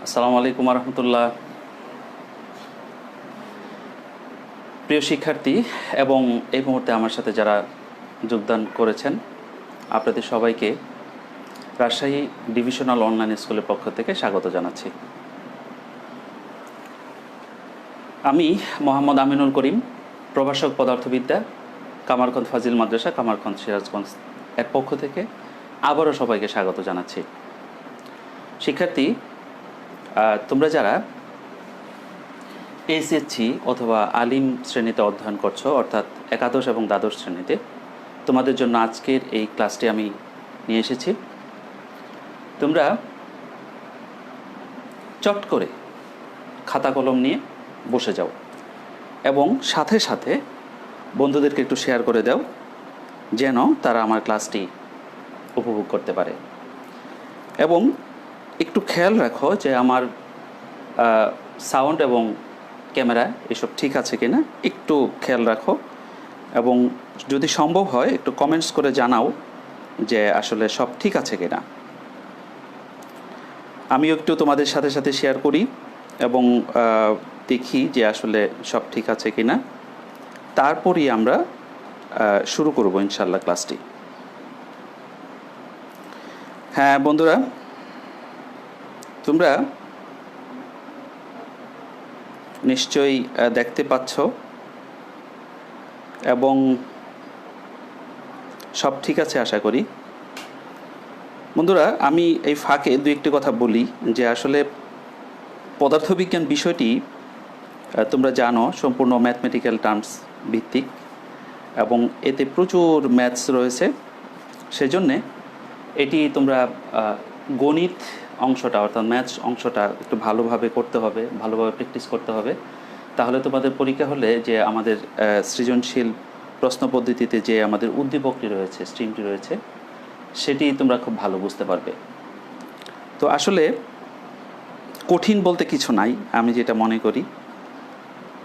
আসসালামু আলাইকুম রহমতুল্লাহ। প্রিয় শিক্ষার্থী এবং এই মুহূর্তে আমার সাথে যারা যোগদান করেছেন, আপনাদের সবাইকে রাজশাহী ডিভিশনাল অনলাইন স্কুলের পক্ষ থেকে স্বাগত জানাচ্ছি। আমি মোহাম্মদ আমিনুল করিম, প্রভাষক পদার্থবিদ্যা, কামারখন্দ ফাজিল মাদ্রাসা, কামারখন্দ সিরাজগঞ্জ এর পক্ষ থেকে আবারও সবাইকে স্বাগত জানাচ্ছি। শিক্ষার্থী, তোমরা যারা এসএসসি অথবা আলিম শ্রেণীতে অধ্যয়ন করছো, অর্থাৎ একাদশ এবং দ্বাদশ শ্রেণীতে, তোমাদের জন্য আজকের এই ক্লাসটি আমি নিয়ে এসেছি। তোমরা চট করে খাতা কলম নিয়ে বসে যাও এবং সাথে সাথে বন্ধুদেরকে একটু শেয়ার করে দাও, যেন তারা আমার ক্লাসটি উপভোগ করতে পারে। এবং একটু খেয়াল রাখো যে আমার সাউন্ড এবং ক্যামেরা এসব ঠিক আছে কিনা, একটু খেয়াল রাখো এবং যদি সম্ভব হয় একটু কমেন্টস করে জানাও যে আসলে সব ঠিক আছে কিনা। আমিও একটু তোমাদের সাথে সাথে শেয়ার করি এবং দেখি যে আসলে সব ঠিক আছে কিনা, তারপরই আমরা শুরু করব ইনশাল্লাহ ক্লাসটি। হ্যাঁ বন্ধুরা, তোমরা নিশ্চয়ই দেখতে পাচ্ছ এবং সব ঠিক আছে আশা করি। বন্ধুরা, আমি এই ফাঁকে দু একটি কথা বলি যে আসলে পদার্থবিজ্ঞান বিষয়টি তোমরা জানো সম্পূর্ণ ম্যাথমেটিক্যাল টার্মস ভিত্তিক এবং এতে প্রচুর ম্যাথস রয়েছে। সেজন্যে এটি তোমরা গণিত অংশটা অর্থাৎ ম্যাথস অংশটা একটু ভালোভাবে করতে হবে, ভালোভাবে প্র্যাকটিস করতে হবে। তাহলে তোমাদের পরীক্ষা হলে যে আমাদের সৃজনশীল প্রশ্ন পদ্ধতিতে যে আমাদের উদ্দীপকটি রয়েছে, স্ট্রিমটি রয়েছে, সেটি তোমরা খুব ভালো বুঝতে পারবে। তো আসলে কঠিন বলতে কিছু নাই, আমি যেটা মনে করি।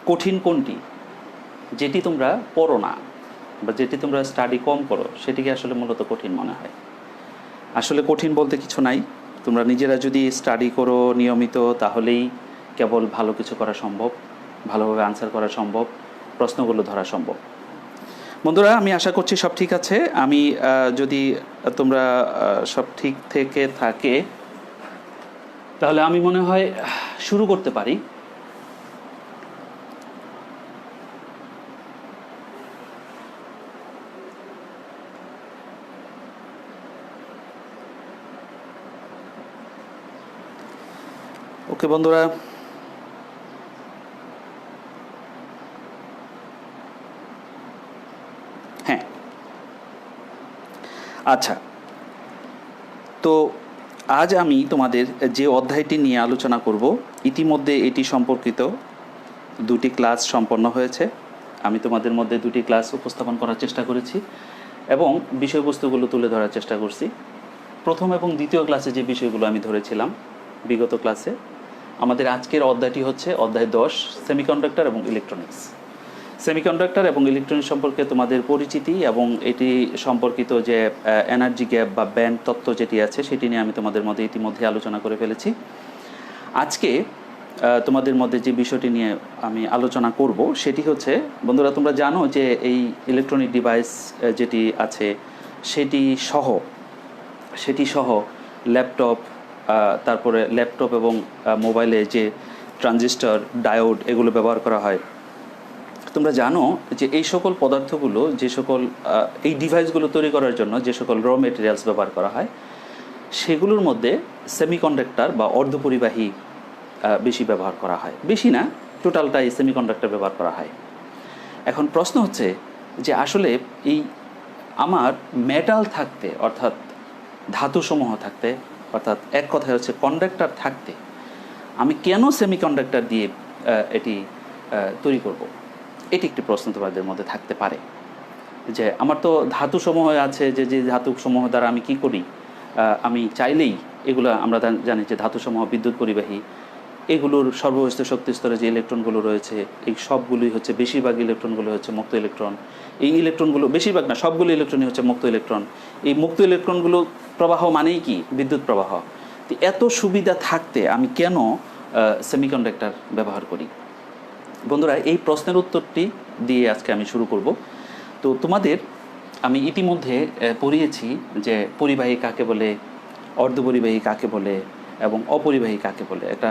কঠিন কোনটি? যেটি তোমরা পড়ো না বা যেটি তোমরা স্টাডি কম করো, সেটিকে আসলে মূলত কঠিন মনে হয়। আসলে কঠিন বলতে কিছু নাই। তোমরা নিজেরা যদি স্টাডি করো নিয়মিত, তাহলেই কেবল ভালো কিছু করা সম্ভব, ভালোভাবে আনসার করা সম্ভব, প্রশ্নগুলো ধরা সম্ভব। বন্ধুরা, আমি আশা করছি সব ঠিক আছে। আমি যদি তোমরা সব ঠিক থেকে থাকে, তাহলে আমি মনে হয় শুরু করতে পারি। ওকে বন্ধুরা, হ্যাঁ আচ্ছা, তো আজ আমি তোমাদের যে অধ্যায়টি নিয়ে আলোচনা করব, ইতিমধ্যে এটি সম্পর্কিত দুটি ক্লাস সম্পন্ন হয়েছে। আমি তোমাদের মধ্যে দুটি ক্লাস উপস্থাপন করার চেষ্টা করেছি এবং বিষয়বস্তুগুলো তুলে ধরার চেষ্টা করছি। প্রথম এবং দ্বিতীয় ক্লাসে যে বিষয়গুলো আমি ধরেছিলাম বিগত ক্লাসে, আমাদের আজকের অধ্যায়টি হচ্ছে অধ্যায় 10, সেমিকন্ডাক্টর এবং ইলেকট্রনিক্স। সেমিকন্ডাক্টর এবং ইলেকট্রনিক্স সম্পর্কে তোমাদের পরিচিতি এবং এটি সম্পর্কিত যে এনার্জি গ্যাপ বা ব্যান্ড তত্ত্ব যেটি আছে, সেটি নিয়ে আমি তোমাদের মধ্যে ইতিমধ্যে আলোচনা করে ফেলেছি। আজকে তোমাদের মধ্যে যে বিষয়টি নিয়ে আমি আলোচনা করব সেটি হচ্ছে, বন্ধুরা তোমরা জানো যে এই ইলেকট্রনিক ডিভাইস যেটি আছে সেটি সহ ল্যাপটপ, তারপরে ল্যাপটপ এবং মোবাইলে যে ট্রানজিস্টর, ডায়োড এগুলো ব্যবহার করা হয়। তোমরা জানো যে এই সকল পদার্থগুলো, যে সকল এই ডিভাইসগুলো তৈরি করার জন্য যে সকল র মেটেরিয়ালস ব্যবহার করা হয়, সেগুলোর মধ্যে সেমিকন্ডাক্টর বা অর্ধপরিবাহী বেশি ব্যবহার করা হয়। বেশি না, টোটালটাই সেমিকন্ডাক্টর ব্যবহার করা হয়। এখন প্রশ্ন হচ্ছে যে আসলে এই আমার মেটাল থাকতে, অর্থাৎ ধাতুসমূহ থাকতে, অর্থাৎ এক কথায় হচ্ছে কন্ডাক্টর থাকতে, আমি কেন সেমিকন্ডাক্টর দিয়ে এটি তৈরি করব? এটি একটি প্রশ্ন তোমাদের মধ্যে থাকতে পারে যে আমার তো ধাতুসমূহ আছে, যে ধাতুসমূহ দ্বারা আমি কি করি, আমি চাইলেই এগুলো, আমরা জানি যে ধাতুসমূহ বিদ্যুৎ পরিবাহী, এগুলোর সর্বস্থ শক্তি স্তরে যে ইলেকট্রনগুলো রয়েছে, এই সবগুলোই হচ্ছে, বেশিরভাগ ইলেকট্রনগুলো হচ্ছে মুক্ত ইলেকট্রন। এই ইলেকট্রনগুলো, বেশিরভাগ না, সবগুলো ইলেকট্রনই হচ্ছে মুক্ত ইলেকট্রন। এই মুক্ত ইলেকট্রনগুলো প্রবাহ মানেই কি? বিদ্যুৎ প্রবাহ। এত সুবিধা থাকতে আমি কেন সেমিকন্ডাক্টর ব্যবহার করি? বন্ধুরা, এই প্রশ্নের উত্তরটি দিয়ে আজকে আমি শুরু করব। তো তোমাদের আমি ইতিমধ্যে পড়িয়েছি যে পরিবাহী কাকে বলে, অর্ধপরিবাহী কাকে বলে এবং অপরিবাহী কাকে বলে। একটা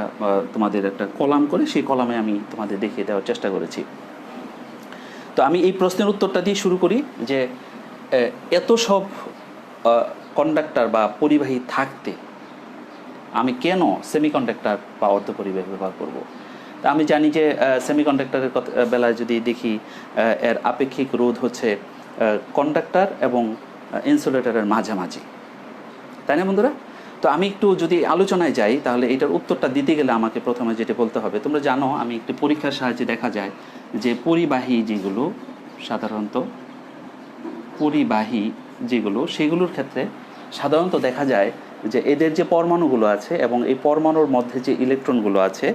তোমাদের একটা কলাম করে সেই কলামে আমি তোমাদের দেখিয়ে দেওয়ার চেষ্টা করেছি। তো আমি এই প্রশ্নের উত্তরটা দিয়ে শুরু করি যে এত সব কন্ডাক্টর বা পরিবাহী থাকতে আমি কেন সেমিকন্ডাক্টর বা অর্ধপরিবাহী ব্যবহার করব? তা আমি জানি যে সেমিকন্ডাক্টরের বেলায় যদি দেখি এর আপেক্ষিক রোধ হচ্ছে কন্ডাক্টর এবং ইনসুলেটরের মাঝামাঝি, তাই না বন্ধুরা? তো আমি একটু যদি আলোচনায় যাই তাহলে এটার উত্তরটা দিতে গেলে আমাকে প্রথমে যেটা বলতে হবে, তোমরা জানো আমি একটি পরীক্ষার সাহায্যে দেখা যায় যে পরিবাহী যেগুলো সাধারণত পরিবাহী যেগুলো সেগুলোর ক্ষেত্রে সাধারণত দেখা যায় যে এদের যে পরমাণুগুলো আছে এবং এই পরমাণুর মধ্যে যে ইলেকট্রনগুলো আছে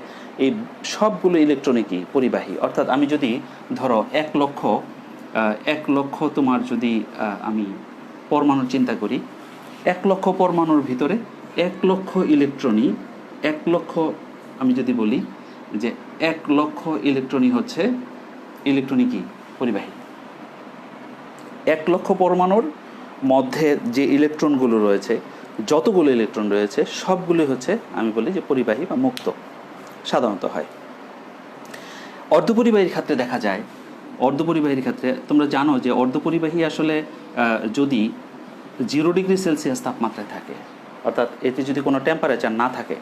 এই সবগুলো ইলেকট্রনিকই পরিবাহী। অর্থাৎ আমি যদি ধরো 1 লক্ষ তোমার যদি আমি পরমাণু চিন্তা করি, 1 লক্ষ পরমাণুর ভিতরে 1 লক্ষ ইলেকট্রনই 1 লক্ষ, আমি যদি বলি যে 1 লক্ষ ইলেকট্রনই হচ্ছে ইলেকট্রনিক কি পরিবাহী। 1 লক্ষ পরমাণুর মধ্যে যে ইলেকট্রনগুলো রয়েছে, যতগুলো ইলেকট্রন রয়েছে সবগুলোই হচ্ছে আমি বলি যে পরিবাহী বা মুক্ত সাধারণত হয়। অর্ধপরিবাহীর ক্ষেত্রে দেখা যায়, অর্ধপরিবাহীর ক্ষেত্রে তোমরা জানো যে অর্ধপরিবাহী আসলে যদি 0 ডিগ্রি সেলসিয়াস তাপমাত্রায় থাকে, অর্থাৎ এতে যদি কোনো টেম্পারেচার না থাকে,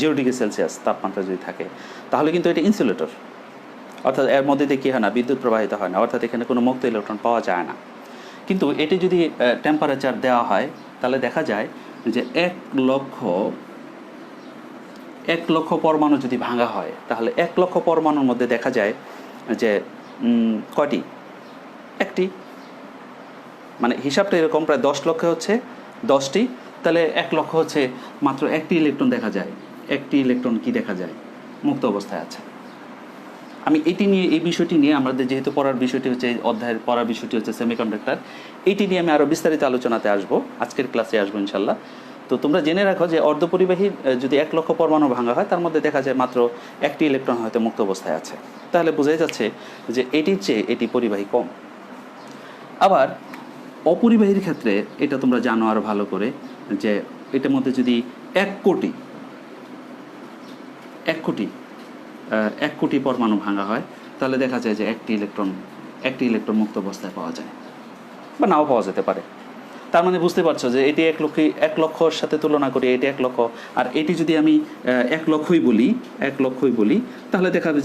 0 ডিগ্রি সেলসিয়াস তাপমাত্রা যদি থাকে, তাহলে কিন্তু এটা ইনসুলেটর। অর্থাৎ এর মধ্যে দিয়ে কী হয় না, বিদ্যুৎ প্রবাহিত হয় না, অর্থাৎ এখানে কোনো মুক্ত ইলেকট্রন পাওয়া যায় না। কিন্তু এটি যদি টেম্পারেচার দেওয়া হয় তাহলে দেখা যায় যে 1 লক্ষ পরমাণু যদি ভাঙা হয় তাহলে 1 লক্ষ পরমাণুর মধ্যে দেখা যায় যে কয়টি? একটি। মানে হিসাবটা এরকম, প্রায় 10 লক্ষ হচ্ছে 10টি, তাহলে 1 লক্ষ হচ্ছে মাত্র একটি ইলেকট্রন দেখা যায়। একটি ইলেকট্রন কি দেখা যায়? মুক্ত অবস্থায় আছে। আমি এই বিষয়টি নিয়ে আমাদের যেহেতু পড়ার বিষয়টি হচ্ছে, এই অধ্যায়ের পড়ার বিষয়টি হচ্ছে সেমিকন্ডাক্টর, এইটি নিয়ে আমি আরও বিস্তারিত আলোচনাতে আসবো, আজকের ক্লাসে আসবো ইনশাল্লাহ। তো তোমরা জেনে রাখো যে অর্ধপরিবাহীর যদি 1 লক্ষ পরমাণু ভাঙা হয় তার মধ্যে দেখা যায় মাত্র একটি ইলেকট্রন হয়তো মুক্ত অবস্থায় আছে। তাহলে বোঝাই যাচ্ছে যে এটির চেয়ে এটি পরিবাহী কম। আবার অপরিবাহীর ক্ষেত্রে এটা তোমরা জানো আরও ভালো করে যে এটার মধ্যে যদি 1 কোটি পরমাণু ভাঙা হয় তাহলে দেখা যায় যে একটি ইলেকট্রন মুক্ত অবস্থায় পাওয়া যায় বা নাও পাওয়া যেতে পারে। তার মানে বুঝতে পারছো যে এটি 1 লক্ষর সাথে তুলনা করি, এটি 1 লক্ষ, আর এটি যদি আমি 1 লক্ষই বলি তাহলে দেখা যাবে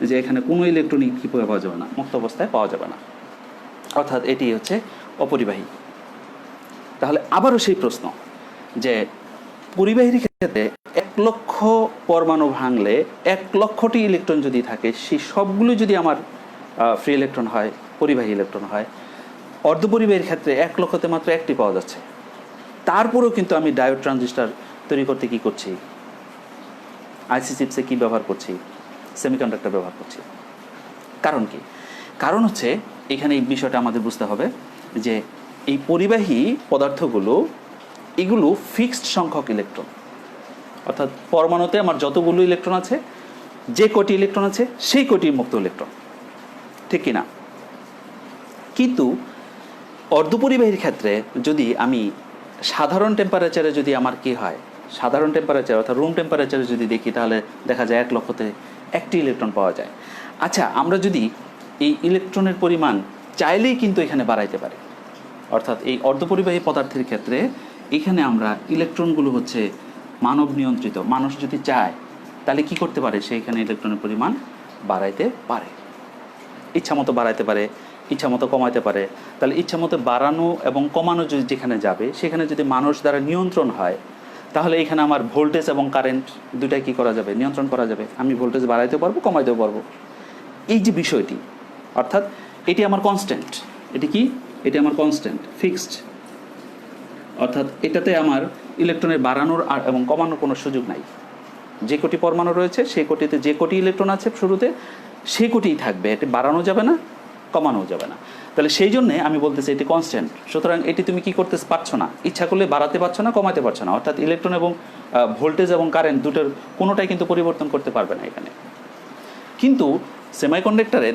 যে এখানে কোনো ইলেকট্রনিক কি পাওয়া যাবে না, মুক্ত অবস্থায় পাওয়া যাবে না, অর্থাৎ এটি হচ্ছে অপরিবাহী। তাহলে আবারও সেই প্রশ্ন যে পরিবাহীর ক্ষেত্রে 1 লক্ষ পরমাণু ভাঙলে 1 লক্ষটি ইলেকট্রন যদি থাকে, সেই সবগুলো যদি আমার ফ্রি ইলেকট্রন হয়, পরিবাহী ইলেকট্রন হয়, অর্ধপরিবাহীর ক্ষেত্রে 1 লক্ষতে মাত্র একটি পাওয়া যাচ্ছে। তারপরেও কিন্তু আমি ডায়োড ট্রানজিস্টর তৈরি করতে কী করছি? আইসি চিপসে কী ব্যবহার করছি? সেমিকন্ডাক্টর ব্যবহার করছি। কারণ কি? কারণ হচ্ছে এখানে এই বিষয়টা আমাদের বুঝতে হবে যে এই পরিবাহী পদার্থগুলো এগুলো ফিক্সড সংখ্যক ইলেকট্রন, অর্থাৎ পরমাণুতে আমার যতগুলো ইলেকট্রন আছে, যে কটি ইলেকট্রন আছে সেই কটি মুক্ত ইলেকট্রন, ঠিক কিনা? কিন্তু অর্ধপরিবাহীর ক্ষেত্রে যদি আমি সাধারণ টেম্পারেচারে যদি আমার কি হয়, সাধারণ টেম্পারেচার অর্থাৎ রুম টেম্পারেচারে যদি দেখি তাহলে দেখা যায় 1 লক্ষতে একটি ইলেকট্রন পাওয়া যায়। আচ্ছা, আমরা যদি এই ইলেকট্রনের পরিমাণ চাইলেই কিন্তু এখানে বাড়াইতে পারি, অর্থাৎ এই অর্ধপরিবাহী পদার্থের ক্ষেত্রে এখানে আমরা ইলেকট্রনগুলো হচ্ছে মানব নিয়ন্ত্রিত। মানুষ যদি চায় তাহলে কি করতে পারে, সেইখানে ইলেকট্রনের পরিমাণ বাড়াইতে পারে, ইচ্ছামতো বাড়াইতে পারে, ইচ্ছামতো কমাইতে পারে। তাহলে ইচ্ছামতো বাড়ানো এবং কমানো যদি যেখানে যাবে সেখানে যদি মানুষ দ্বারা নিয়ন্ত্রণ হয় তাহলে এখানে আমার ভোল্টেজ এবং কারেন্ট দুটাই কী করা যাবে, নিয়ন্ত্রণ করা যাবে। আমি ভোল্টেজ বাড়াইতেও পারবো, কমাইতেও পারবো। এই যে বিষয়টি, অর্থাৎ এটি আমার কনস্ট্যান্ট। এটি কি? এটি আমার কনস্ট্যান্ট, ফিক্সড, অর্থাৎ এটাতে আমার ইলেকট্রনের বাড়ানোর এবং কমানোর কোনো সুযোগ নাই। যে কোটি পরমাণু রয়েছে সেই কোটিতে যে কোটি ইলেকট্রন আছে শুরুতে সেই কোটিই থাকবে, এটি বাড়ানো যাবে না, কমানো যাবে না। তাহলে সেই জন্যে আমি বলতেছি এটি কনস্ট্যান্ট, সুতরাং এটি তুমি কি করতে পারছো না, ইচ্ছা করলে বাড়াতে পারছো না, কমাতে পারছো না। অর্থাৎ ইলেকট্রন এবং ভোল্টেজ এবং কারেন্ট দুটোর কোনোটাই কিন্তু পরিবর্তন করতে পারবে না এখানে। কিন্তু সেমিকন্ডাক্টরে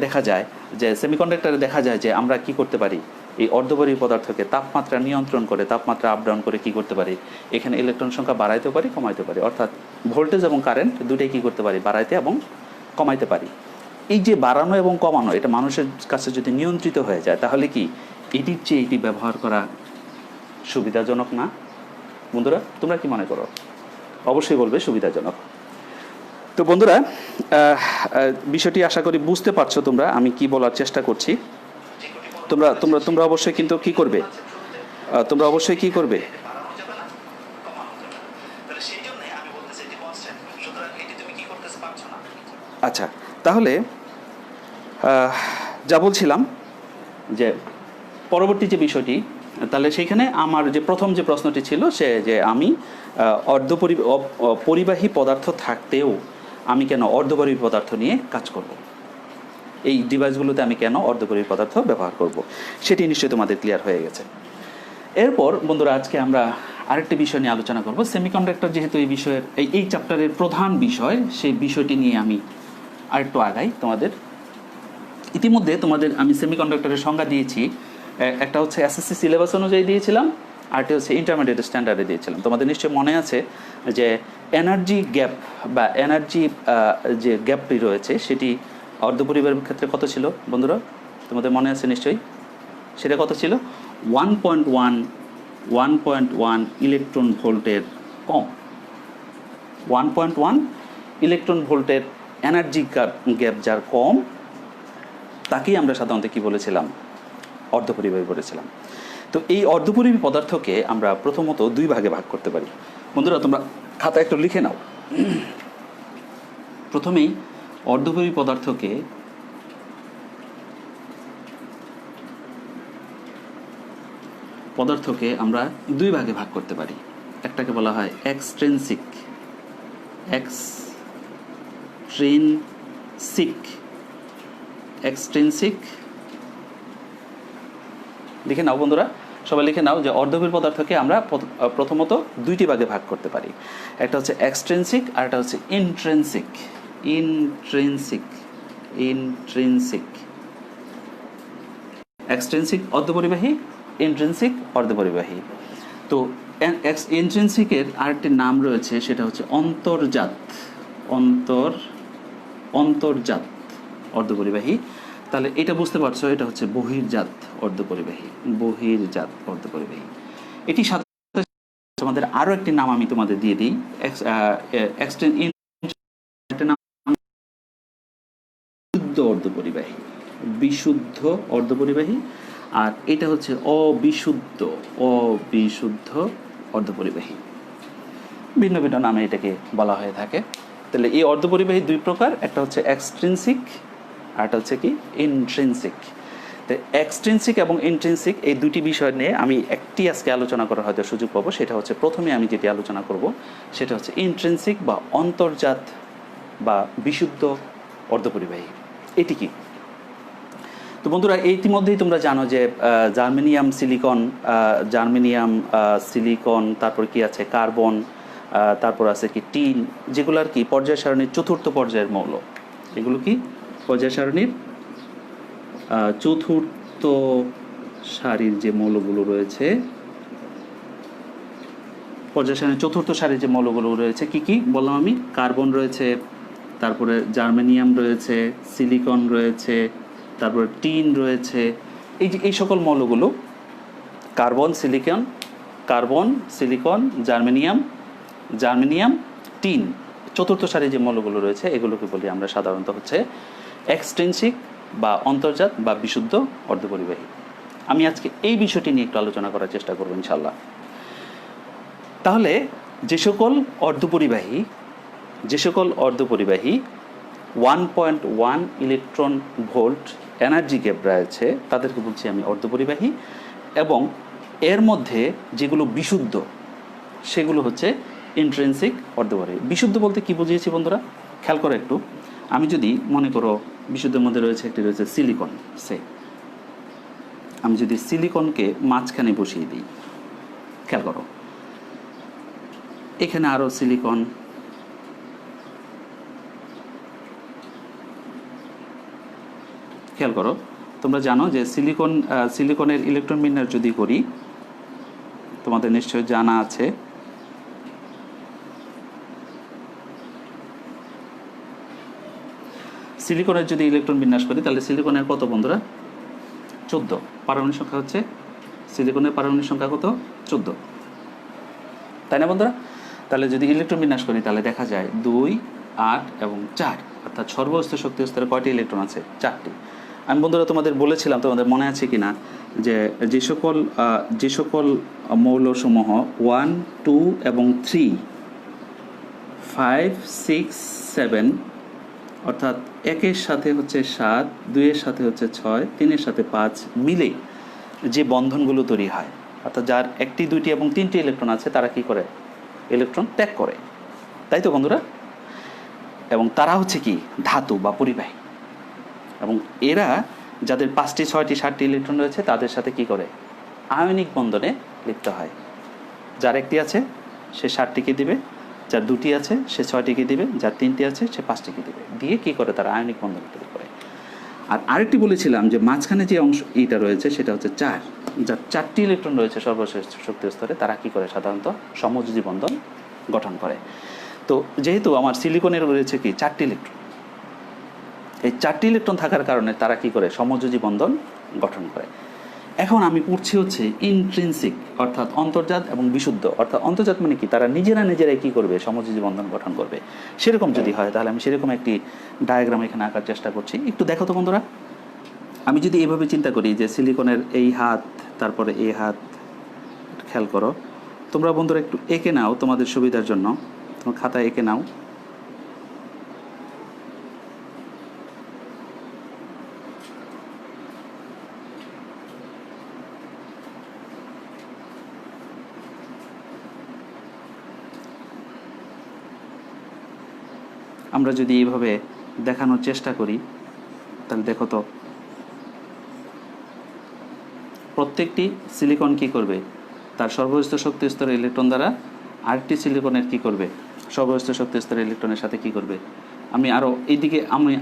দেখা যায় যে আমরা কি করতে পারি, এই অর্ধপরিবাহী পদার্থকে তাপমাত্রা নিয়ন্ত্রণ করে, তাপমাত্রা আপ ডাউন করে কি করতে পারি, এখানে ইলেকট্রন সংখ্যা বাড়াইতে পারি, কমাইতে পারি। অর্থাৎ ভোল্টেজ এবং কারেন্ট দুটোই কি করতে পারি, বাড়াইতে এবং কমাইতে পারি। এই যে বাড়ানো এবং কমানো, এটা মানুষের কাছে যদি নিয়ন্ত্রিত হয়ে যায়, তাহলে কি এটির চেয়ে এটি ব্যবহার করা সুবিধাজনক না? বন্ধুরা, তোমরা কি মনে করো? অবশ্যই বলবে সুবিধাজনক। তো বন্ধুরা, বিষয়টি আশা করি বুঝতে পারছো তোমরা আমি কি বলার চেষ্টা করছি। তোমরা অবশ্যই কিন্তু কি করবে, তোমরা অবশ্যই কি করবে, আচ্ছা। তাহলে যা বলছিলাম যে পরবর্তী যে বিষয়টি, তাহলে সেইখানে আমার যে প্রথম যে প্রশ্নটি ছিল সে যে আমি পরিবাহী পদার্থ থাকতেও আমি কেন অর্ধপরিবাহী পদার্থ নিয়ে কাজ করব, এই ডিভাইসগুলোতে আমি কেন অর্ধপরিবাহী পদার্থ ব্যবহার করব, সেটি নিশ্চয়ই তোমাদের ক্লিয়ার হয়ে গেছে। এরপর বন্ধুরা, আজকে আমরা আরেকটি বিষয় নিয়ে আলোচনা করব। সেমিকন্ডাক্টর যেহেতু এই বিষয়ের এই চ্যাপ্টারের প্রধান বিষয়, সেই বিষয়টি নিয়ে আমি আরেকটু আগাই। ইতিমধ্যে তোমাদের আমি সেমিকন্ডাক্টরের সংজ্ঞা দিয়েছি। একটা হচ্ছে এসএসসি সিলেবাস অনুযায়ী দিয়েছিলাম, আরটি হচ্ছে ইন্টারমিডিয়েট স্ট্যান্ডার্ডে দিয়েছিলাম। তোমাদের নিশ্চয়ই মনে আছে যে এনার্জি গ্যাপ বা এনার্জি যে গ্যাপটি রয়েছে সেটি অর্ধপরিবাহীর ক্ষেত্রে কত ছিল বন্ধুরা? তোমাদের মনে আছে নিশ্চয়ই। সেটা কত ছিল? 1.1 ইলেকট্রন ভোল্টের কম। 1.1 ইলেকট্রন ভোল্টের এনার্জি গ্যাপ যার কম, তাকেই আমরা সাধারণত কি বলেছিলাম? অর্ধপরিবাহী বলেছিলাম। তো এই অর্ধপরিবাহী পদার্থকে আমরা প্রথমত দুই ভাগে ভাগ করতে পারি। বন্ধুরা, তোমরা খাতা একটু লিখে নাও। প্রথমেই অর্ধপরিবাহী পদার্থকে আমরা দুই ভাগে ভাগ করতে পারি। একটাকে বলা হয় এক্সট্রিনসিক লিখে নাও বন্ধুরা, সবাই লিখে নাও যে অর্ধপরিবাহী পদার্থকে আমরা প্রথমত দুইটি ভাগে ভাগ করতে পারি। একটা হচ্ছে এক্সট্রিনসিক আর একটা হচ্ছে ইন্ট্রিনসিক। এক্সট্রিনসিক অর্ধপরিবাহী, ইন্ট্রিনসিক অর্ধপরিবাহী। তো ইন্ট্রিনসিকের আরেকটি নাম রয়েছে, সেটা হচ্ছে অন্তর্জাত অর্ধপরিবাহী। তাহলে এটা বুঝতে পারছো, এটা হচ্ছে বহির্জাত অর্ধপরিবাহী। এটি সাথে আমাদের আরো একটি নাম আমি তোমাদের দিয়ে দিই। বিশুদ্ধ অর্ধপরিবাহী, আর এটা হচ্ছে অবিশুদ্ধ অর্ধপরিবাহী। ভিন্ন ভিন্ন নামে এটাকে বলা হয়ে থাকে। তাহলে এই অর্ধপরিবাহী দুই প্রকার, একটা হচ্ছে এক্সট্রিনসিক আর একটা হচ্ছে কি ইন্ট্রিনসিক। তো এক্সট্রিনসিক এবং ইন্ট্রিনসিক এই দুটি বিষয় নিয়ে আমি একটি আজকে আলোচনা করার হয়তো সুযোগ পাবো। সেটা হচ্ছে প্রথমে আমি যেটি আলোচনা করব সেটা হচ্ছে ইন্ট্রিনসিক বা অন্তর্জাত বা বিশুদ্ধ অর্ধপরিবাহী। এটি কি? তো বন্ধুরা, ইতিমধ্যেই তোমরা জানো যে জার্মেনিয়াম সিলিকন, তারপর কি আছে কার্বন, তারপর আছে কি টিন, যেগুলো আর কি পর্যায় সারণীর চতুর্থ পর্যায়ের মৌল। এগুলো কি পর্যায় সারণীর চতুর্থ সারির যে মৌলগুলো রয়েছে, পর্যায় সারণীর চতুর্থ সারির যে মৌলগুলো রয়েছে কি কি বললাম আমি? কার্বন রয়েছে, তারপরে জার্মেনিয়াম রয়েছে, সিলিকন রয়েছে, তারপরে টিন রয়েছে। এই সকল মৌলগুলো কার্বন, সিলিকন, জার্মেনিয়াম, টিন, চতুর্থ সারি যে মৌলগুলো রয়েছে এগুলোকে বলি আমরা সাধারণত হচ্ছে এক্সট্রিনসিক বা অন্তর্জাত বা বিশুদ্ধ অর্ধপরিবাহী। আমি আজকে এই বিষয়টি নিয়ে একটু আলোচনা করার চেষ্টা করব ইনশাল্লাহ। তাহলে যে সকল অর্ধপরিবাহী 1.1 ইলেকট্রন ভোল্ট এনার্জি গ্যাপ রয়েছে তাদেরকে বলছি আমি অর্ধপরিবাহী, এবং এর মধ্যে যেগুলো বিশুদ্ধ সেগুলো হচ্ছে ইন্ট্রিনসিক অর্ধপরিবাহী। বিশুদ্ধ বলতে কি বুঝিয়েছি বন্ধুরা? খেয়াল করো একটু। আমি যদি মনে করো বিশুদ্ধের মধ্যে রয়েছে একটি রয়েছে সিলিকন, আমি যদি সিলিকনকে মাঝখানে বসিয়ে দিই, খেয়াল করো এখানে আরও সিলিকন, খেয়াল করো তোমরা জানো যে সিলিকনের ইলেকট্রন বিন্যাস যদি করি, তোমাদের নিশ্চয়ই জানা আছে সিলিকনের যদি ইলেকট্রন বিন্যাস করি তাহলে সিলিকনের কত বন্ধুরা? 14। পারমাণবিক সংখ্যা হচ্ছে সিলিকনের পারমাণবিক সংখ্যা কত? 14, তাই না বন্ধুরা? তাহলে যদি ইলেকট্রন বিন্যাস করি তাহলে দেখা যায় 2, 8 এবং 4, অর্থাৎ সর্বোচ্চ শক্তি স্তরে কয়টি ইলেকট্রন আছে? 4টি। আমি বন্ধুরা তোমাদের বলেছিলাম, তোমাদের মনে আছে কি না, যে সকল মৌলসমূহ 1, 2 এবং 3, 5, 6, 7 অর্থাৎ 1-এর সাথে হচ্ছে 7, 2-এর সাথে হচ্ছে 6, 3-এর সাথে 5 মিলে যে বন্ধনগুলো তৈরি হয়, অর্থাৎ যার 1টি 2টি এবং 3টি ইলেকট্রন আছে তারা কি করে? ইলেকট্রন ত্যাগ করে, তাই তো বন্ধুরা? এবং তারা হচ্ছে কি? ধাতু বা পরিবাহী। এবং এরা যাদের 5টি 6টি 7টি ইলেকট্রন রয়েছে তাদের সাথে কি করে? আয়নিক বন্ধনে লিপ্ত হয়। যার 1টি আছে সে 7টিকে দিবে, যার 2টি আছে সে 6টিকে দিবে, যার 3টি আছে সে 5টিকে দিবে, দিয়ে কি করে? তারা আয়নিক বন্ধন তৈরি করে। আর আরেকটি বলেছিলাম যে মাঝখানে যে অংশ এইটা রয়েছে সেটা হচ্ছে 4, যার 4টি ইলেকট্রন রয়েছে সর্বশেষ শক্তি স্তরে, তারা কি করে? সাধারণত সমযোজী বন্ধন গঠন করে। তো যেহেতু আমার সিলিকনের রয়েছে কি? 4টি ইলেকট্রন, এই 4টি ইলেকট্রন থাকার কারণে তারা কি করে? সমযোজী বন্ধন গঠন করে। এখন আমি পড়ছি হচ্ছে ইন্ট্রিনসিক, অর্থাৎ অন্তর্জাত এবং বিশুদ্ধ। অর্থাৎ অন্তর্জাত মানে কি? তারা নিজেরাই কি করবে? সমযোজী বন্ধন গঠন করবে। সেরকম যদি হয় তাহলে আমি সেরকম একটি ডায়াগ্রাম এখানে আঁকার চেষ্টা করছি। একটু দেখো তো বন্ধুরা, আমি যদি এইভাবে চিন্তা করি যে সিলিকনের এই হাত, তারপরে এই হাত, খেয়াল করো তোমরা বন্ধুরা, একটু এঁকে নাও তোমাদের সুবিধার জন্য, তোমার খাতায় এঁকে নাও। আমরা যদি এইভাবে দেখানোর চেষ্টা করি তাহলে দেখো তো, প্রত্যেকটি সিলিকন কি করবে? তার সর্বোচ্চ শক্তি স্তরের ইলেকট্রন দ্বারা আরেকটি সিলিকনের কি করবে? সর্বোচ্চ শক্তি স্তরের ইলেকট্রনের সাথে কি করবে? আমি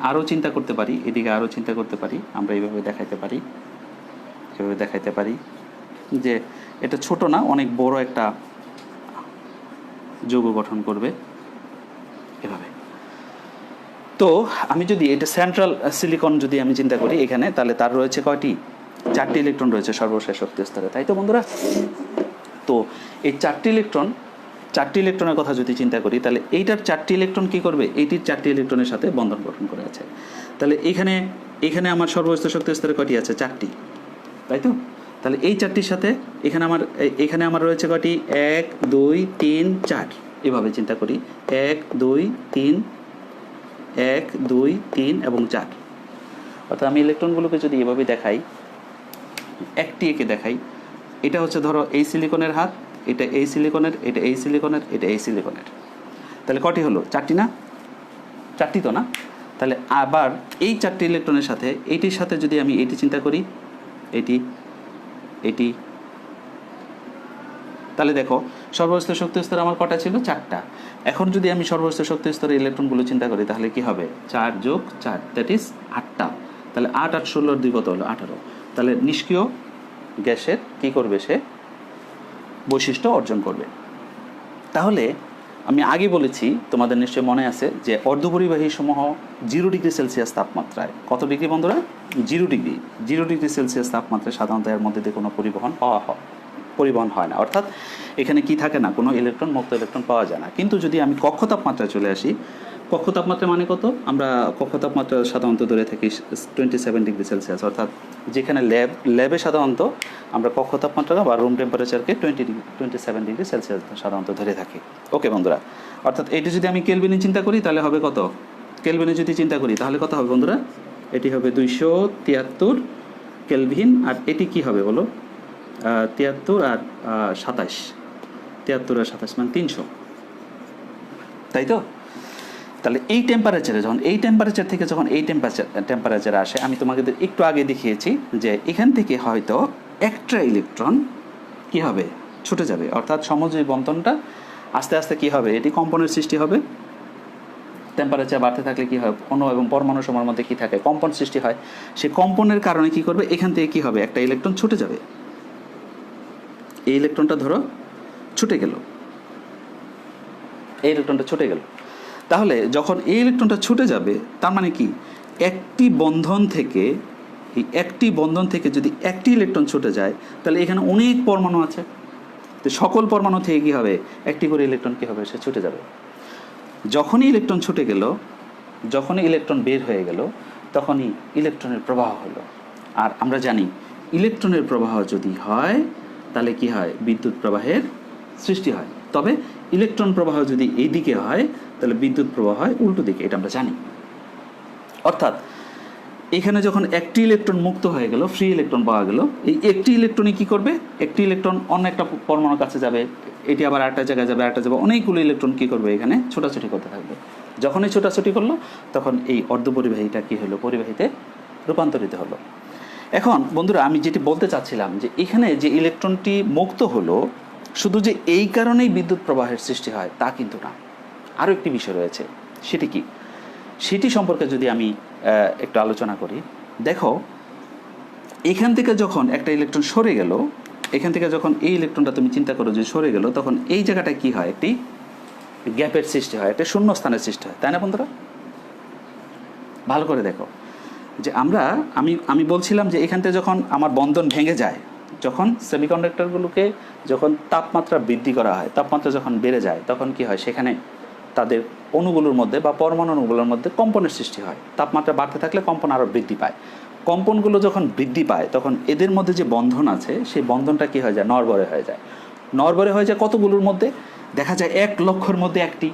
আরও চিন্তা করতে পারি, এদিকে আরও চিন্তা করতে পারি। আমরা এইভাবে দেখাইতে পারি যে এটা ছোট না, অনেক বড় একটা যৌগ গঠন করবে এভাবে। তো আমি যদি এটা সেন্ট্রাল সিলিকন যদি আমি চিন্তা করি এখানে, তাহলে তার রয়েছে কয়টি? 4টি ইলেকট্রন রয়েছে সর্বশেষ শক্তি স্তরে, তাই তো বন্ধুরা? তো এই 4টি ইলেকট্রনের কথা যদি চিন্তা করি তাহলে এইটার 4টি ইলেকট্রন কি করবে? এইটির 4টি ইলেকট্রনের সাথে বন্ধন গঠন করে আছে। তাহলে এখানে আমার সর্বোচ্চ শক্তি স্তরে কয়টি আছে? 4টি, তাই তো? তাহলে এই 4টির সাথে এখানে আমার রয়েছে কয়টি? 1, 2, 3, 4। এভাবে চিন্তা করি, 1, 2, 3, 1, 2, 3 এবং 4। অর্থাৎ আমি ইলেকট্রনগুলোকে যদি এভাবে দেখাই, একটি একে দেখাই, এটা হচ্ছে ধরো এই সিলিকনের হাত, এটা এই সিলিকনের, এটা এই সিলিকনের, এটা এই সিলিকনের। তাহলে কটি হলো? 4টি না? 4টি তো না? তাহলে আবার এই 4টি ইলেকট্রনের সাথে এইটির সাথে যদি আমি এটি চিন্তা করি, এটি, তাহলে দেখো সর্বোচ্চ শক্তি স্তরে আমার কটা ছিল? 4টা। এখন যদি আমি সর্বোচ্চ শক্তি স্তরে ইলেকট্রনগুলো চিন্তা করি তাহলে কি হবে? 4 যোগ 4, দ্যাট ইজ 8টা। তাহলে 8, 8, 16 2 কত হলো? 18। তাহলে নিষ্ক্রিয় গ্যাসের কি করবে? সে বৈশিষ্ট্য অর্জন করবে। তাহলে আমি আগে বলেছি, তোমাদের নিশ্চয়ই মনে আছে, যে অর্ধপরিবাহী সমূহ 0 ডিগ্রি সেলসিয়াস তাপমাত্রায়, কত ডিগ্রি বন্ধুরা? 0 ডিগ্রি সেলসিয়াস তাপমাত্রায় সাধারণত এর মধ্যে কোনো পরিবহন হয় না। অর্থাৎ এখানে কি থাকে না? কোনো মুক্ত ইলেকট্রন পাওয়া যায় না। কিন্তু যদি আমি কক্ষ তাপমাত্রায় চলে আসি, কক্ষ তাপমাত্রা মানে কত? আমরা কক্ষ তাপমাত্রা সাধারণত ধরে থাকি 27 ডিগ্রি সেলসিয়াস, অর্থাৎ যেখানে ল্যাবে সাধারণত আমরা কক্ষ তাপমাত্রা বা রুম টেম্পারেচারকে 27 ডিগ্রি সেলসিয়াস সাধারণত ধরে থাকি। ওকে বন্ধুরা, অর্থাৎ এটি যদি আমি কেলভিনে চিন্তা করি তাহলে হবে কত? কেলভিনে যদি চিন্তা করি তাহলে কত হবে বন্ধুরা? এটি হবে 273 কেলভিন। আর এটি কি হবে বলো? 73 আর 27, 73 আর 27 মানে 300, তাই তো? তাহলে এই টেম্পারেচারে যখন এই টেম্পারেচার থেকে যখন এই টেম্পারেচারে আসে, আমি তোমাকে একটু আগে দেখিয়েছি যে এখান থেকে হয়তো একটা ইলেকট্রন কি হবে, ছুটে যাবে, অর্থাৎ সমযোজী বন্ধনটা আস্তে আস্তে কি হবে, এটি কম্পনের সৃষ্টি হবে। টেম্পারেচার বাড়তে থাকলে কি হয়, অণু এবং পরমাণু সমূহের মধ্যে কি থাকে, কম্পন সৃষ্টি হয়। সেই কম্পনের কারণে কি করবে, এখান থেকে কি হবে, একটা ইলেকট্রন ছুটে যাবে। এই ইলেকট্রনটা ধরো ছুটে গেল, এই ইলেকট্রনটা ছুটে গেল। তাহলে যখন এই ইলেকট্রনটা ছুটে যাবে, তার মানে কি, একটি বন্ধন থেকে যদি একটি ইলেকট্রন ছুটে যায়, তাহলে এখানে অনেক পরমাণু আছে, তো সকল পরমাণু থেকে কি হবে, একটি করে ইলেকট্রন কি হবে, সে ছুটে যাবে। যখনই ইলেকট্রন ছুটে গেল, যখনই ইলেকট্রন বের হয়ে গেল, তখনই ইলেকট্রনের প্রবাহ হলো। আর আমরা জানি ইলেকট্রনের প্রবাহ যদি হয় তাহলে কি হয়, বিদ্যুৎ প্রবাহের সৃষ্টি হয়। তবে ইলেকট্রন প্রবাহ যদি এই দিকে হয় তাহলে বিদ্যুৎ প্রবাহ হয় উল্টো দিকে, এটা আমরা জানি। অর্থাৎ এখানে যখন একটি ইলেকট্রন মুক্ত হয়ে গেল, ফ্রি ইলেকট্রন পাওয়া গেল, এই একটি ইলেকট্রনই কি করবে, একটি ইলেকট্রন অন্য একটা পরমাণুর কাছে যাবে, এটি আবার আরেকটা জায়গায় যাবে, আরেকটা যাবে, অনেকগুলো ইলেকট্রন কি করবে, এখানে ছোটাছুটি করতে থাকবে। যখনই ছোটাছুটি করলো তখন এই অর্ধপরিবাহীটা কি হলো, পরিবাহীতে রূপান্তরিত হলো। এখন বন্ধুরা, আমি যেটি বলতে চাচ্ছিলাম যে এখানে যে ইলেকট্রনটি মুক্ত হলো, শুধু যে এই কারণেই বিদ্যুৎ প্রবাহের সৃষ্টি হয় তা কিন্তু না, আরও একটি বিষয় রয়েছে। সেটি কি, সেটি সম্পর্কে যদি আমি একটু আলোচনা করি। দেখো, এখান থেকে যখন একটা ইলেকট্রন সরে গেল, এখান থেকে যখন এই ইলেকট্রনটা তুমি চিন্তা করো যে সরে গেল, তখন এই জায়গাটায় কি হয়, একটি গ্যাপের সৃষ্টি হয়, একটা শূন্য স্থানের সৃষ্টি হয়, তাই না বন্ধুরা? ভালো করে দেখো যে আমি বলছিলাম যে এখান থেকে যখন আমার বন্ধন ভেঙে যায়, যখন সেমিকন্ডাক্টরগুলোকে যখন তাপমাত্রা বৃদ্ধি করা হয়, তাপমাত্রা যখন বেড়ে যায়, তখন কি হয়, সেখানে তাদের অণুগুলোর মধ্যে বা পরমাণু অণুগুলোর মধ্যে কম্পনের সৃষ্টি হয়। তাপমাত্রা বাড়তে থাকলে কম্পন আরও বৃদ্ধি পায়। কম্পনগুলো যখন বৃদ্ধি পায়, তখন এদের মধ্যে যে বন্ধন আছে, সেই বন্ধনটা কি হয়ে যায়, নড়বড়ে হয়ে যায়। নড়বড়ে হয়ে যায় কতগুলোর মধ্যে, দেখা যায় 1 লক্ষের মধ্যে একটি,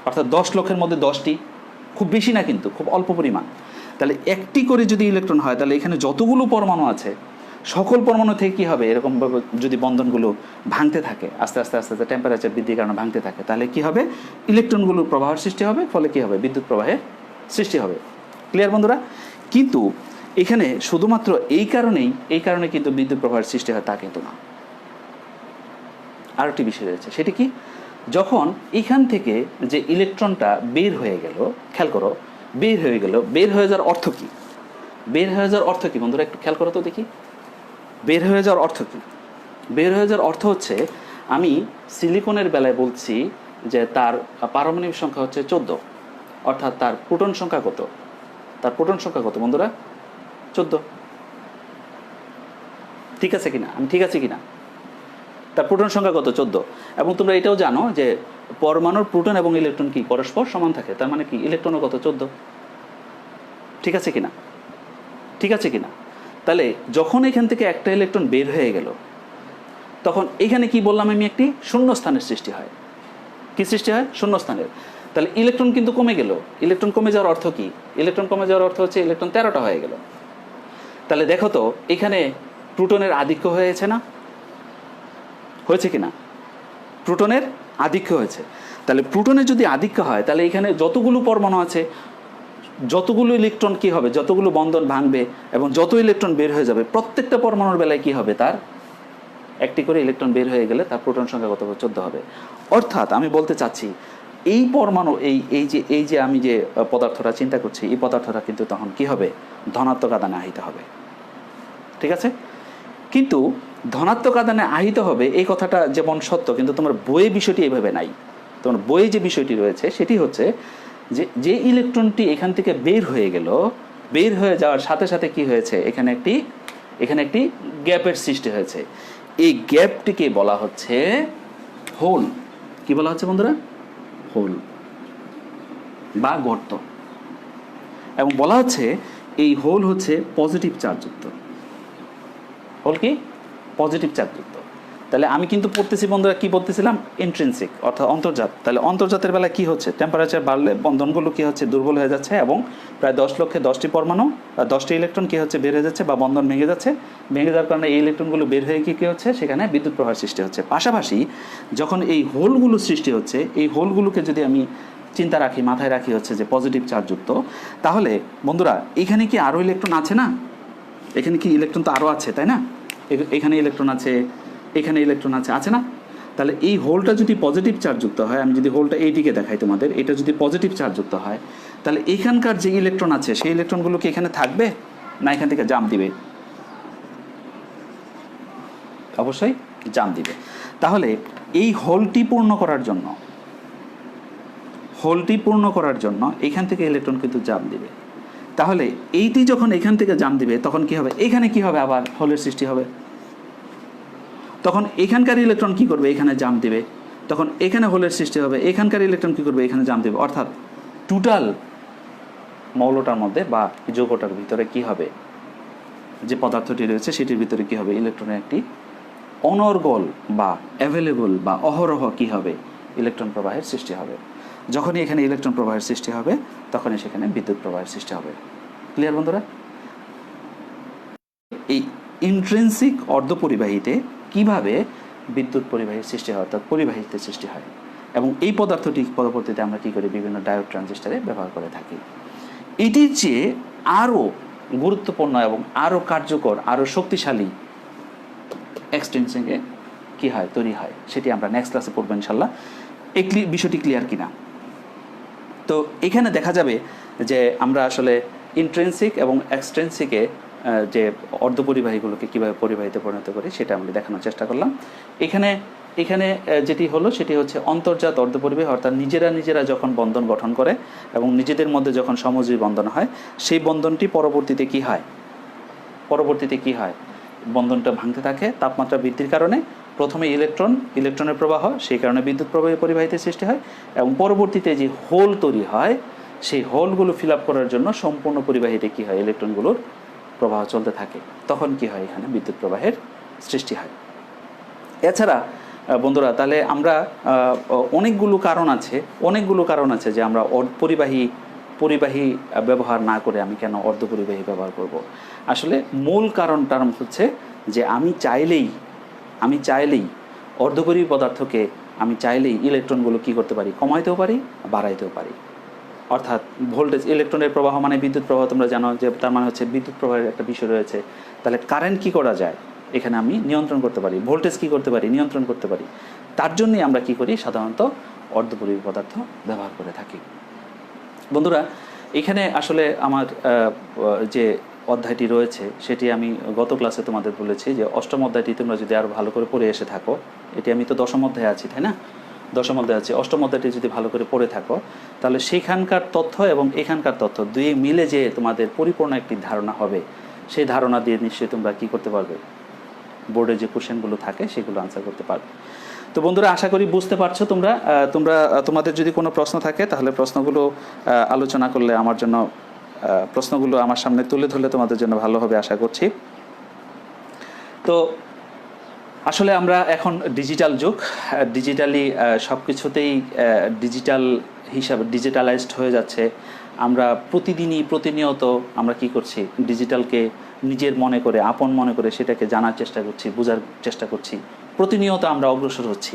অর্থাৎ 10 লক্ষের মধ্যে 10টি, খুব বেশি না কিন্তু, খুব অল্প পরিমাণ। তাহলে একটি করে যদি ইলেকট্রন হয়, তাহলে এখানে যতগুলো পরমাণু আছে, সকল পরমাণু থেকে কী হবে, এরকমভাবে যদি বন্ধনগুলো ভাঙতে থাকে, আস্তে আস্তে আস্তে আস্তে টেম্পারেচার বৃদ্ধির কারণে ভাঙতে থাকে, তাহলে কী হবে, ইলেকট্রনগুলোর প্রবাহের সৃষ্টি হবে, ফলে কী হবে, বিদ্যুৎ প্রবাহের সৃষ্টি হবে। ক্লিয়ার বন্ধুরা? কিন্তু এখানে শুধুমাত্র এই কারণে কিন্তু বিদ্যুৎ প্রবাহের সৃষ্টি হয় তা কিন্তু না, আরেকটি বিষয় রয়েছে। সেটি কি, যখন এখান থেকে যে ইলেকট্রনটা বের হয়ে গেল, খেয়াল করো, বের হয়ে যাওয়ার অর্থ কি, বের হয়ে যাওয়ার অর্থ কি বন্ধুরা, একটু খেয়াল করো তো দেখি, বের হয়ে যাওয়ার অর্থ কি? বের হয়ে যাওয়ার অর্থ হচ্ছে, আমি সিলিকনের বেলায় বলছি যে তার পারমাণবিক সংখ্যা হচ্ছে 14, অর্থাৎ তার প্রোটন সংখ্যা কত, তার প্রোটন সংখ্যা কত বন্ধুরা, 14। ঠিক আছে কিনা, আমি ঠিক আছে কিনা? তার প্রোটন সংখ্যা কত, 14। এবং তোমরা এটাও জানো যে পরমাণুর প্রোটন এবং ইলেকট্রন কি পরস্পর সমান থাকে, তার মানে কি ইলেকট্রনও কত, 14। ঠিক আছে কিনা, ঠিক আছে কিনা? তাহলে যখন এখান থেকে একটা ইলেকট্রন বের হয়ে গেল, তখন এখানে কি বললাম আমি, একটি শূন্য স্থানের সৃষ্টি হয়। কি সৃষ্টি হয়, শূন্য স্থানের। তাহলে ইলেকট্রন কিন্তু কমে গেল। ইলেকট্রন কমে যাওয়ার অর্থ কি, ইলেকট্রন কমে যাওয়ার অর্থ হচ্ছে ইলেকট্রন 13টা হয়ে গেল। তাহলে দেখো তো, এখানে প্রোটনের আধিক্য হয়েছে না, হয়েছে কিনা, প্রোটনের আধিক্য হয়েছে। তাহলে প্রোটনের যদি আধিক্য হয়, তাহলে এখানে যতগুলো পরমাণু আছে, যতগুলো ইলেকট্রন কি হবে, যতগুলো বন্ধন ভাঙবে এবং যত ইলেকট্রন বের হয়ে যাবে, প্রত্যেকটা পরমাণুর বেলায় কি হবে, তার একটি করে ইলেকট্রন বের হয়ে গেলে তার প্রোটন সংখ্যা কত হবে, 14 হবে। অর্থাৎ আমি বলতে চাচ্ছি, এই পরমাণু এই যে আমি যে পদার্থটা চিন্তা করছি, এই পদার্থটা কিন্তু তখন কি হবে, ধনাত্মক আদানে আহিত হবে। ঠিক আছে? কিন্তু ধনাত্মক আদানে আহিত হবে এই কথাটা যেমন সত্য, কিন্তু তোমার বইয়ে বিষয়টি এইভাবে নাই। তোমার বইয়ে যে বিষয়টি রয়েছে সেটি হচ্ছে যে ইলেকট্রনটি এখান থেকে বের হয়ে গেল, বের হয়ে যাওয়ার সাথে সাথে কি হয়েছে, এখানে একটি গ্যাপের সৃষ্টি হয়েছে। এই গ্যাপটিকে বলা হচ্ছে হোল। কি বলা হচ্ছে বন্ধুরা, হোল বা গর্ত। এবং বলা হচ্ছে এই হোল হচ্ছে পজিটিভ চার্জযুক্ত। হোল কি, পজিটিভ চার্জযুক্ত। তাহলে আমি কিন্তু পড়তেছি বন্ধুরা, কি বলতেছিলাম, ইন্ট্রিনসিক অর্থাৎ অন্তর্জাত। তাহলে অন্তর্জাতের বেলা কি হচ্ছে, টেম্পারেচার বাড়লে বন্ধনগুলো কি হচ্ছে, দুর্বল হয়ে যাচ্ছে এবং প্রায় 10 লক্ষে 10টি পরমাণু, 10টি ইলেকট্রন কি হচ্ছে, বের হয়ে যাচ্ছে বা বন্ধন ভেঙে যাচ্ছে। ভেঙে যাওয়ার কারণে এই ইলেকট্রনগুলো বের হয়ে কি হচ্ছে, সেখানে বিদ্যুৎ প্রবাহের সৃষ্টি হচ্ছে। পাশাপাশি যখন এই হোলগুলো সৃষ্টি হচ্ছে, এই হোলগুলোকে যদি আমি চিন্তা রাখি, মাথায় রাখি হচ্ছে যে পজিটিভ চার্জযুক্ত, তাহলে বন্ধুরা এখানে কি আরও ইলেকট্রন আছে না? এখানে কি ইলেকট্রন তো আরও আছে, তাই না? এখানে ইলেকট্রন আছে, এখানে ইলেকট্রন আছে, আছে না? তাহলে এই হোলটা যদি পজিটিভ চার্জযুক্ত হয়, আমি যদি হোলটা এইদিকে দেখাই তোমাদের, এটা যদি পজিটিভ চার্জযুক্ত হয়, তাহলে এখানকার যে ইলেকট্রন আছে সেই ইলেকট্রনগুলো কি এখানে থাকবে, না এখান থেকে জাম্প দিবে? অবশ্যই জাম্প দিবে। তাহলে এই হোলটি পূর্ণ করার জন্য এখান থেকে ইলেকট্রন কিন্তু জাম্প দিবে। তাহলে এইটি যখন এখান থেকে জাম্প দিবে তখন কি হবে, এখানে কি হবে, আবার হোলের সৃষ্টি হবে। তখন এখানকার ইলেকট্রন কি করবে, এখানে জাম্প দিবে, তখন এখানে হোলের সৃষ্টি হবে, এখানকার ইলেকট্রন কি করবে, এখানে জাম্প দেবে। অর্থাৎ টোটাল মৌলটার মধ্যে বা যৌগটার ভিতরে কি হবে, যে পদার্থটি রয়েছে সেটির ভিতরে কি হবে, ইলেকট্রনের একটি অনর্গল বা অ্যাভেলেবল বা অহরহ কি হবে, ইলেকট্রন প্রবাহের সৃষ্টি হবে। যখনই এখানে ইলেকট্রন প্রবাহের সৃষ্টি হবে তখনই সেখানে বিদ্যুৎ প্রবাহের সৃষ্টি হবে। ক্লিয়ার বন্ধুরা? এই ইন্ট্রিনসিক অর্ধপরিবাহীতে কিভাবে বিদ্যুৎ পরিবাহীর সৃষ্টি হয়, অর্থাৎ পরিবাহীতে সৃষ্টি হয়, এবং এই পদার্থটি পরবর্তীতে আমরা কী করি, বিভিন্ন ডায়োড ট্রানজিস্টরে ব্যবহার করে থাকি। এটির চেয়ে আরও গুরুত্বপূর্ণ এবং আরও কার্যকর, আরও শক্তিশালী এক্সটেনশনে কী হয়, তৈরি হয়, সেটি আমরা নেক্সট ক্লাসে পড়বো ইনশাল্লাহ। এই বিষয়টি ক্লিয়ার কিনা? তো এখানে দেখা যাবে যে আমরা আসলে ইন্ট্রিনসিক এবং এক্সট্রিনসিকে যে অর্ধপরিবাহীগুলোকে কীভাবে পরিবাহীতে পরিণত করি সেটা আমরা দেখানোর চেষ্টা করলাম। এখানে যেটি হলো সেটি হচ্ছে অন্তর্জাত অর্ধপরিবাহী, অর্থাৎ নিজেরা যখন বন্ধন গঠন করে এবং নিজেদের মধ্যে যখন সমযোজী বন্ধন হয়, সেই বন্ধনটি পরবর্তীতে কি হয়, বন্ধনটা ভাঙতে থাকে তাপমাত্রা বৃদ্ধির কারণে। প্রথমে ইলেকট্রনের প্রবাহ, সেই কারণে বিদ্যুৎ পরিবাহীতে সৃষ্টি হয়, এবং পরবর্তীতে যে হোল তৈরি হয় সেই হোলগুলো ফিল আপ করার জন্য সম্পূর্ণ পরিবাহীতে কী হয়, ইলেকট্রনগুলোর প্রবাহ চলতে থাকে, তখন কি হয়, এখানে বিদ্যুৎ প্রবাহের সৃষ্টি হয়। এছাড়া বন্ধুরা তাহলে আমরা অনেকগুলো কারণ আছে যে আমরা পরিবাহী ব্যবহার না করে আমি কেন অর্ধপরিবাহী ব্যবহার করব। আসলে মূল কারণটা হচ্ছে যে আমি চাইলেই অর্ধপরিবাহী পদার্থকে আমি চাইলেই ইলেকট্রনগুলো কী করতে পারি, কমাইতেও পারি, বাড়াইতেও পারি। অর্থাৎ ভোল্টেজ, ইলেকট্রনের প্রবাহ মানে বিদ্যুৎ প্রবাহ, তোমরা জানো যে তার মানে হচ্ছে বিদ্যুৎ প্রবাহের একটা বিষয় রয়েছে। তাহলে কারেন্ট কি করা যায়, এখানে আমি নিয়ন্ত্রণ করতে পারি, ভোল্টেজ কি করতে পারি, নিয়ন্ত্রণ করতে পারি। তার জন্যই আমরা কি করি, সাধারণত অর্ধপরিবাহী পদার্থ ব্যবহার করে থাকি। বন্ধুরা এখানে আসলে আমার যে অধ্যায়টি রয়েছে সেটি আমি গত ক্লাসে তোমাদের বলেছি যে অষ্টম অধ্যায়টি তোমরা যদি আরও ভালো করে পড়ে এসে থাকো, এটি আমি তো দশম অধ্যায়ে আছি, তাই না? দশম অধ্যায় আছে, অষ্টম অধ্যায়টি যদি ভালো করে পড়ে থাকো তাহলে সেইখানকার তথ্য এবং এখানকার তথ্য দুই মিলে যে তোমাদের পরিপূর্ণ একটি ধারণা হবে, সেই ধারণা দিয়ে নিশ্চয়ই তোমরা কী করতে পারবে, বোর্ডে যে কোশ্চেনগুলো থাকে সেগুলো আনসার করতে পারবে। তো বন্ধুরা আশা করি বুঝতে পারছো তোমাদের যদি কোনো প্রশ্ন থাকে তাহলে প্রশ্নগুলো আলোচনা করলে আমার জন্য, প্রশ্নগুলো আমার সামনে তুলে ধরলে তোমাদের জন্য ভালো হবে আশা করছি। তো আসলে আমরা এখন ডিজিটাল যুগ, ডিজিটালি সব কিছুতেই ডিজিটালাইজড হয়ে যাচ্ছে। আমরা প্রতিনিয়ত আমরা কি করছি, ডিজিটালকে নিজের মনে করে, আপন মনে করে সেটাকে জানার চেষ্টা করছি, বোঝার চেষ্টা করছি। প্রতিনিয়ত আমরা অগ্রসর হচ্ছি।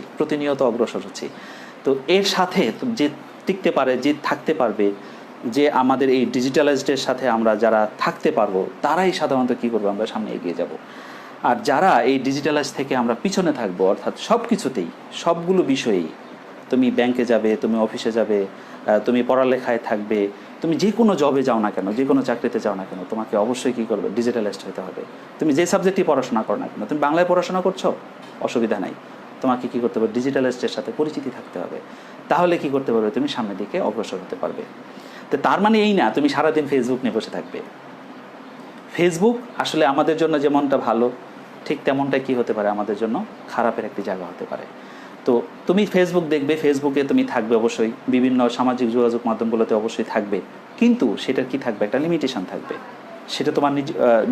তো এর সাথে যে টিকতে পারে, যে থাকতে পারবে, যে আমাদের এই ডিজিটালাইজডের সাথে আমরা যারা থাকতে পারবো তারাই সাধারণত কী করবো, আমরা সামনে এগিয়ে যাব। আর যারা এই ডিজিটালাইজ থেকে আমরা পিছনে থাকবো, অর্থাৎ সব কিছুতেই, সবগুলো বিষয়েই, তুমি ব্যাংকে যাবে, তুমি অফিসে যাবে, তুমি পড়ালেখায় থাকবে, তুমি যে কোনো জবে যাও না কেন, যে কোনো চাকরিতে যাও না কেন, তোমাকে অবশ্যই কী করবে, ডিজিটালাইজড হতে হবে। তুমি যে সাবজেক্টই পড়াশোনা করো না কেন, তুমি বাংলায় পড়াশোনা করছো, অসুবিধা নাই, তোমাকে কী করতে হবে, ডিজিটালাইজডের সাথে পরিচিতি থাকতে হবে। তাহলে কী করতে পারবে, তুমি সামনের দিকে অগ্রসর হতে পারবে। তো তার মানে এই না তুমি সারাদিন ফেসবুক নিয়ে বসে থাকবে। ফেসবুক আসলে আমাদের জন্য যেমনটা ভালো, ঠিক তেমনটাই কী হতে পারে, আমাদের জন্য খারাপের একটি জায়গা হতে পারে। তো তুমি ফেসবুক দেখবে, ফেসবুকে তুমি থাকবে অবশ্যই, বিভিন্ন সামাজিক যোগাযোগ মাধ্যমগুলোতে অবশ্যই থাকবে, কিন্তু সেটার কি থাকবে, একটা লিমিটেশন থাকবে। সেটা তোমার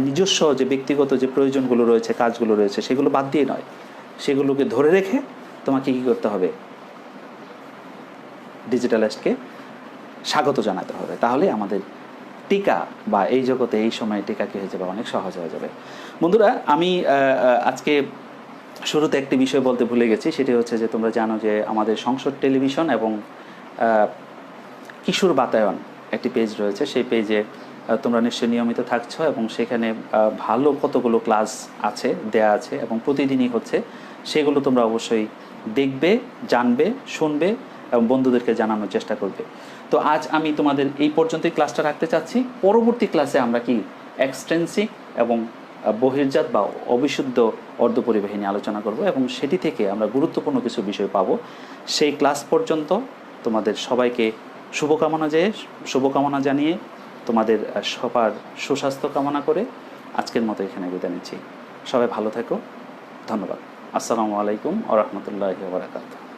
নিজস্ব যে ব্যক্তিগত যে প্রয়োজনগুলো রয়েছে, কাজগুলো রয়েছে, সেগুলো বাদ দিয়ে নয়, সেগুলোকে ধরে রেখে তোমাকে কী করতে হবে, ডিজিটালাইজডকে স্বাগত জানাতে হবে। তাহলে আমাদের টিকা বা এই জগতে এই সময়ে টিকা কী হয়ে যাবে, অনেক সহজ হয়ে যাবে। বন্ধুরা আমি আজকে শুরুতে একটি বিষয় বলতে ভুলে গেছি, সেটি হচ্ছে যে তোমরা জানো যে আমাদের সংসদ টেলিভিশন এবং কিশোর বাতায়ন একটি পেজ রয়েছে, সেই পেজে তোমরা নিশ্চয়ই নিয়মিত থাকছো এবং সেখানে ভালো কতগুলো ক্লাস আছে, দেয়া আছে এবং প্রতিদিনই হচ্ছে, সেগুলো তোমরা অবশ্যই দেখবে, জানবে, শুনবে এবং বন্ধুদেরকে জানানোর চেষ্টা করবে। তো আজ আমি তোমাদের এই পর্যন্তই ক্লাসটা রাখতে চাচ্ছি। পরবর্তী ক্লাসে আমরা কি এক্সটেন্সিভ এবং বহির্জাত বা অবিশুদ্ধ অর্ধপরিবাহী নিয়ে আলোচনা করব এবং সেটি থেকে আমরা গুরুত্বপূর্ণ কিছু বিষয় পাবো। সেই ক্লাস পর্যন্ত তোমাদের সবাইকে শুভকামনা জানিয়ে তোমাদের সবার সুস্বাস্থ্য কামনা করে আজকের মতো এখানে বিদায় নিচ্ছি। সবাই ভালো থেকো, ধন্যবাদ। আসসালামু আলাইকুম ওয়া রাহমাতুল্লাহি ওয়া বারাকাতুহু।